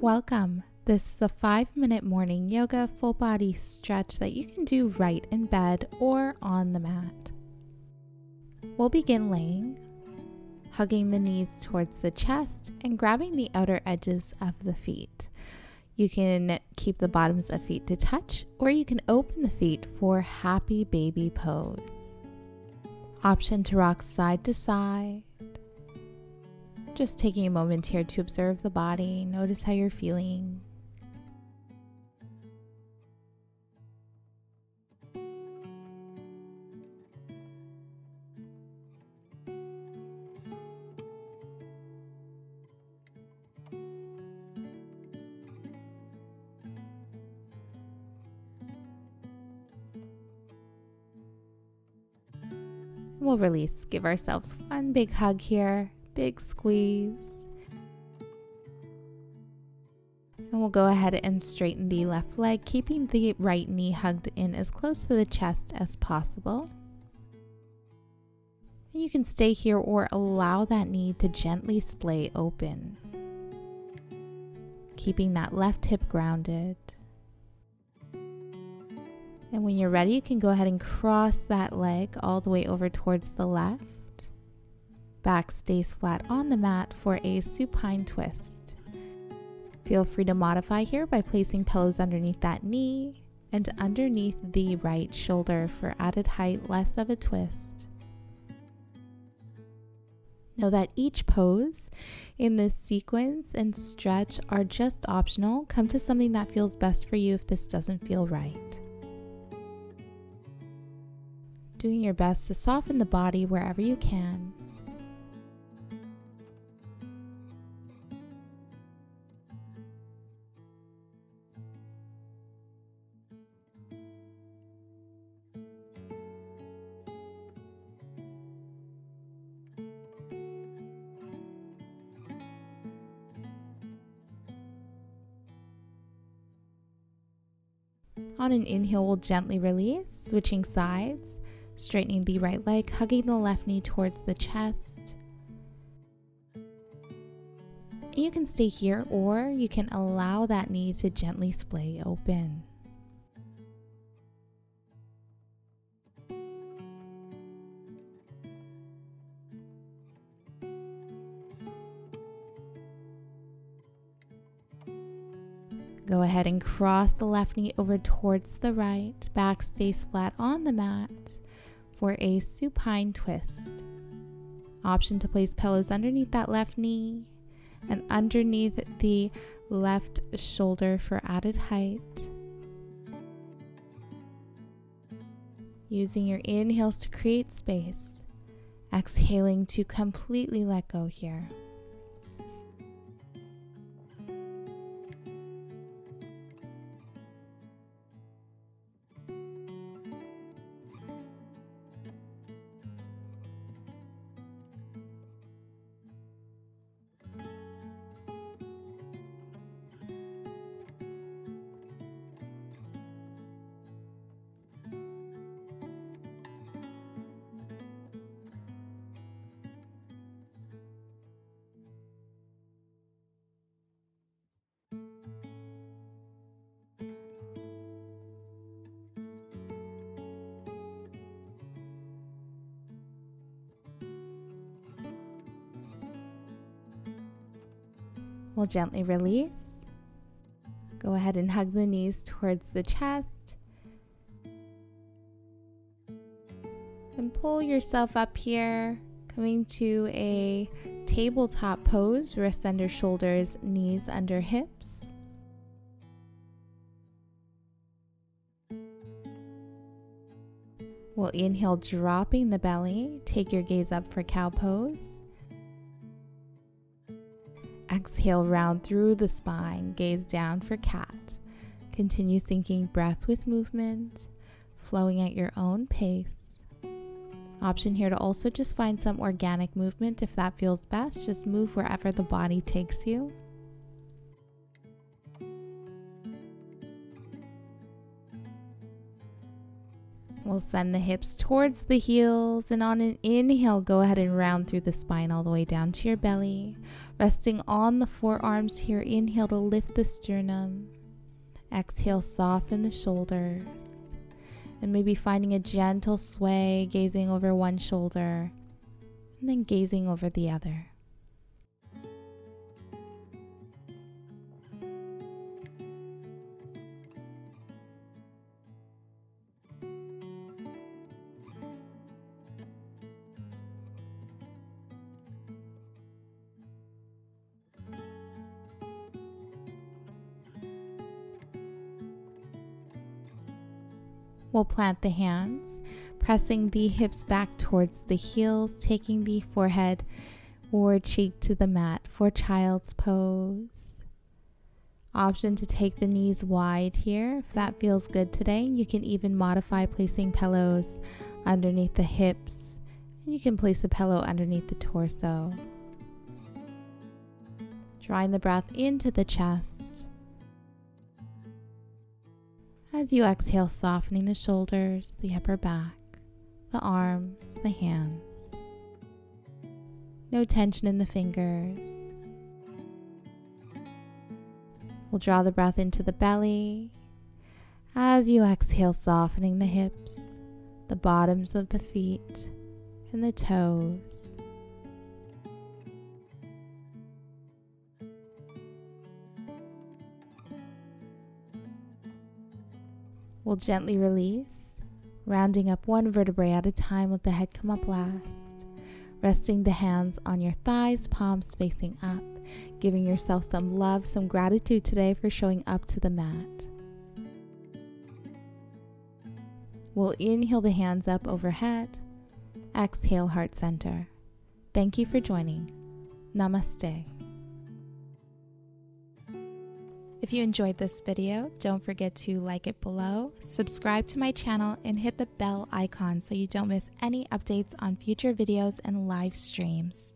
Welcome. This is a 5-minute morning yoga full body stretch that you can do right in bed or on the mat. We'll begin laying, hugging the knees towards the chest and grabbing the outer edges of the feet. You can keep the bottoms of feet to touch, or you can open the feet for happy baby pose. Option to rock side to side. Just taking a moment here to observe the body, notice how you're feeling. We'll release, give ourselves one big hug here. Big squeeze. And we'll go ahead and straighten the left leg, keeping the right knee hugged in as close to the chest as possible. And you can stay here or allow that knee to gently splay open, keeping that left hip grounded. And when you're ready, you can go ahead and cross that leg all the way over towards the left. Back stays flat on the mat for a supine twist. Feel free to modify here by placing pillows underneath that knee and underneath the right shoulder for added height, less of a twist. Know that each pose in this sequence and stretch are just optional. Come to something that feels best for you if this doesn't feel right. Doing your best to soften the body wherever you can. On an inhale, we'll gently release, switching sides, straightening the right leg, hugging the left knee towards the chest. You can stay here, or you can allow that knee to gently splay open. Go ahead and cross the left knee over towards the right. Back stays flat on the mat for a supine twist. Option to place pillows underneath that left knee and underneath the left shoulder for added height. Using your inhales to create space. Exhaling to completely let go here. We'll gently release. Go ahead and hug the knees towards the chest. And pull yourself up here, coming to a tabletop pose, wrists under shoulders, knees under hips. We'll inhale, dropping the belly. Take your gaze up for cow pose. Exhale, round through the spine, gaze down for cat. Continue syncing breath with movement, flowing at your own pace. Option here to also just find some organic movement if that feels best. Just move wherever the body takes you. We'll send the hips towards the heels, and on an inhale, go ahead and round through the spine all the way down to your belly. Resting on the forearms here, inhale to lift the sternum. Exhale, soften the shoulders. And maybe finding a gentle sway, gazing over one shoulder, and then gazing over the other. We'll plant the hands, pressing the hips back towards the heels, taking the forehead or cheek to the mat for child's pose. Option to take the knees wide here if that feels good today. You can even modify placing pillows underneath the hips, and you can place a pillow underneath the torso. Drawing the breath into the chest. As you exhale, softening the shoulders, the upper back, the arms, the hands. No tension in the fingers. We'll draw the breath into the belly. As you exhale, softening the hips, the bottoms of the feet, and the toes. We'll gently release, rounding up one vertebrae at a time. Let the head come up last. Resting the hands on your thighs, palms facing up, giving yourself some love, some gratitude today for showing up to the mat. We'll inhale the hands up overhead. Exhale, heart center. Thank you for joining. Namaste. If you enjoyed this video, don't forget to like it below, subscribe to my channel, and hit the bell icon so you don't miss any updates on future videos and live streams.